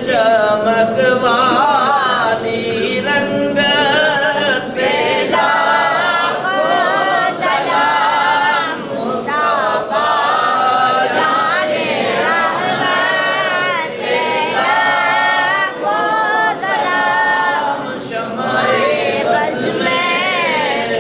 चमक वाली रंगत पे लाखों सलाम मुस्तफा जाने रहमत पे लाखों सलाम शम्ए बज़ में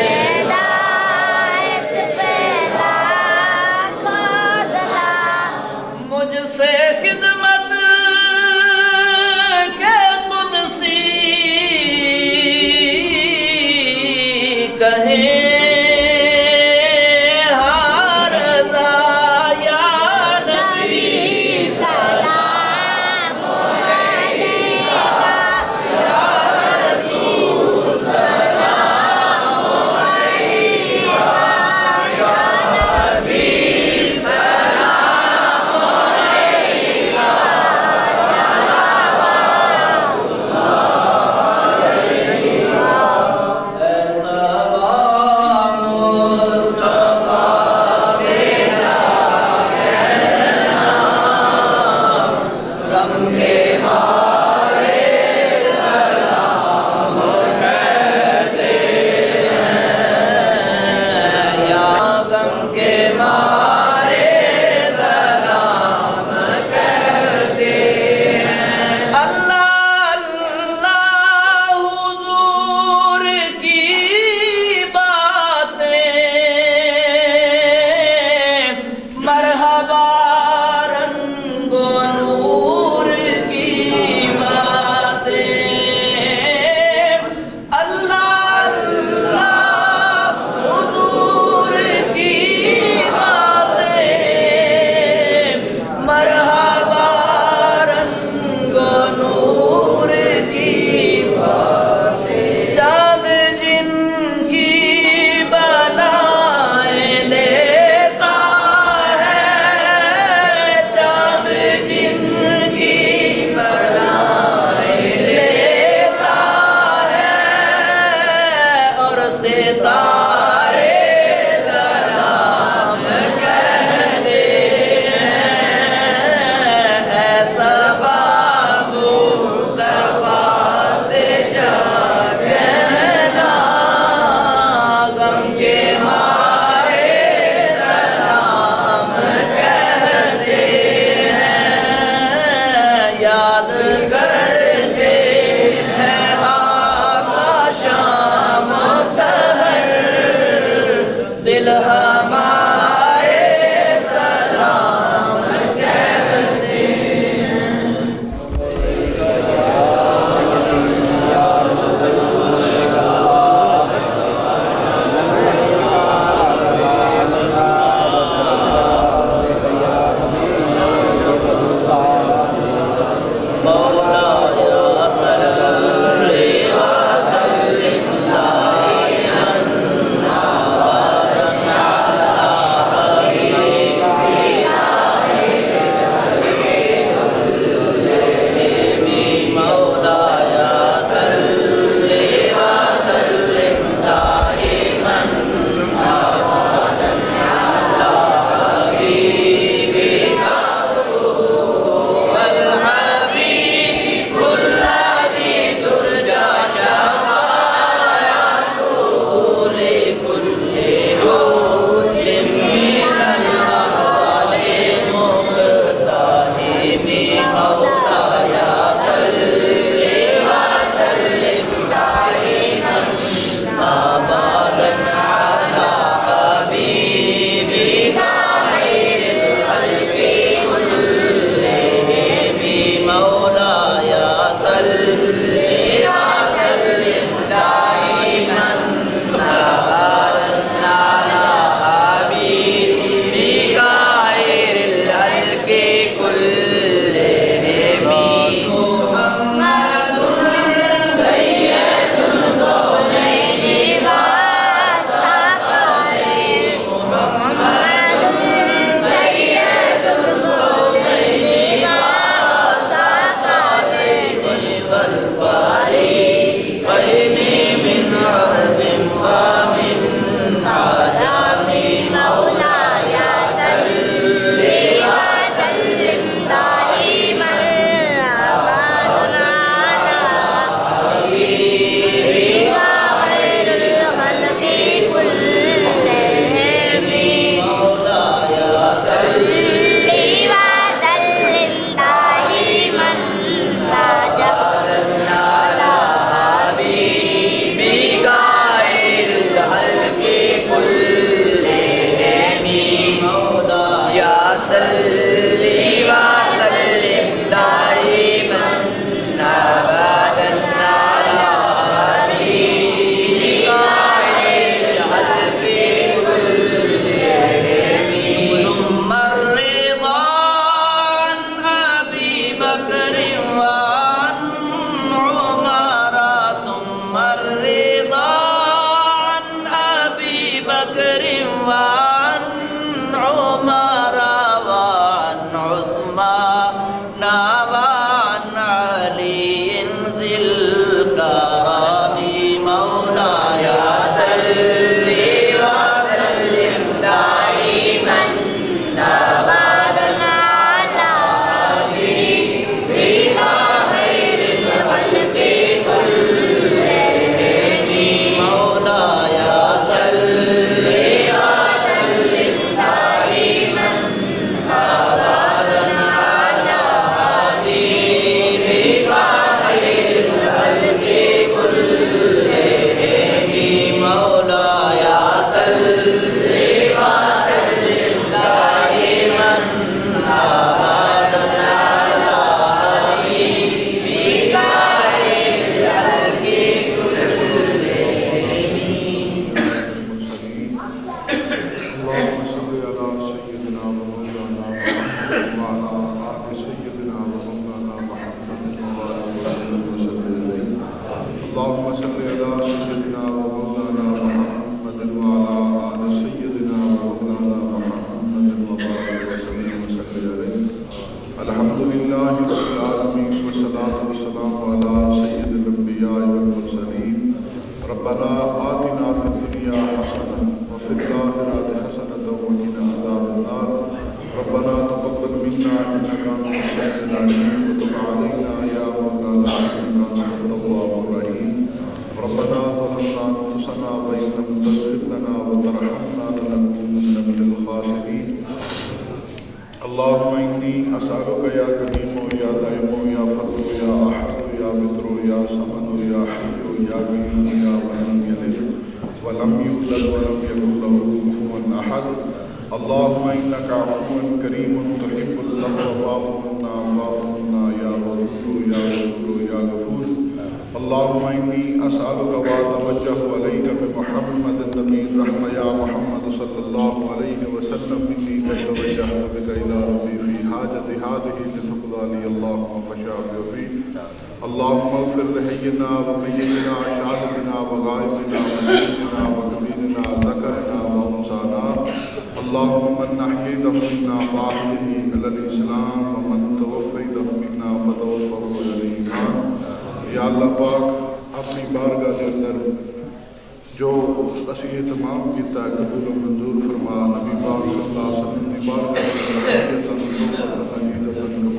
हिदायत पे लाखों सलाम मुझसे खिदमत के कुदसी कहे हर रज़ा या नबी सलाम अलैका या रसूल सलाम अलैका या हबीब सलाम अलैका मुस्तफा से गम के मारे सलाम कहते हैं या गम के मारे सलाम कहते हैं अल्लाह अल्लाह हुजूर की बातें मरहबा रंगो नूर की बातें अल्लाह अल्लाह हुजूर की बातें मरहबा रंगो नूर की बातें चाँद जिनकी बलाएं लेता है चाँद जिनकी बलाएं लेता है और सितारे सलाम कहते हैं ऐसा बाबू मुस्तफा से जा कहना गम के मारे सलाम कहते हैं याद करते हैं आका शाम सहर दिल हमारे सलाम कहते हैं يلد ولم يكن له كفوا أحد اللهم إنك عفو كريم تحب العفو فاعف عنا يا غفور يا غفور يا غفور اللهم إني أسألك وأتوجه إليك بمحمد النبي الرحمة يا محمد صلى الله عليه وسلم إني قد توجهت بك إلى ربي في حاجتي هذه لتقضى لي اللهم فشافع فيه اللهم اغفر لحينا وميتنا شاهدنا وغائبنا وسيدنا وكبيرنا ذكرنا وأنثانا اللهم من أحييته منا فأحيه على الإسلام ومن توفيته منا فتوفه على الإيمان या अल्लाह पाक अपनी बारगाह के अंदर जो असी तमाम किया कबूल मंजूर फरमा नबी पाक सल्लल्लाहु अलैहि वसल्लम की बारगाह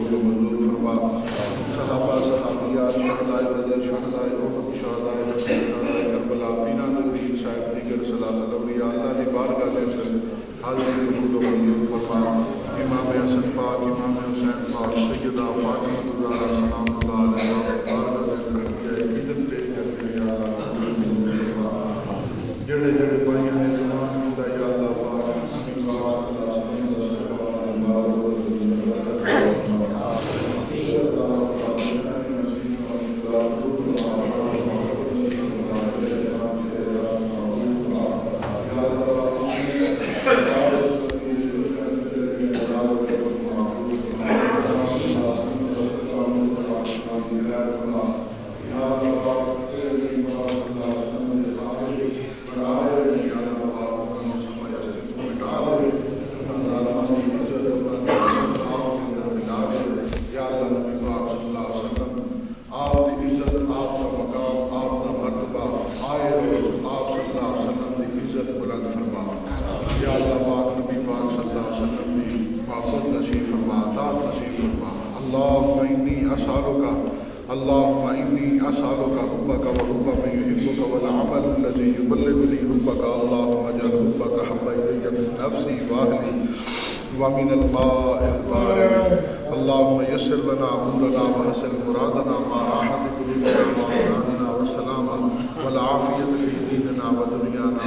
कबूल मंजूर फरमा सहाबा सहाबियात शहदाए बदर शहदाए उहद शहदाए करबला बीना नबी साहिब दीगर सल्लल्लाहु अलैहि या अल्लाह की बारगाह के अंदर हाजिर कबूल मंजूर फरमा इमाम हसन पाक इमाम हुसैन पाक सैयदा फातिमा ज़हरा सलामुल्लाह अलैहा जड़े जड़े भाई ने तमाम का या अल्लाह पाक नबी पाक ومن الماء البارد اللهم يسر لنا أمورنا وحسن مرادنا مع راحة قلوبنا وأولادنا والسلامة والعافية في ديننا ودنيانا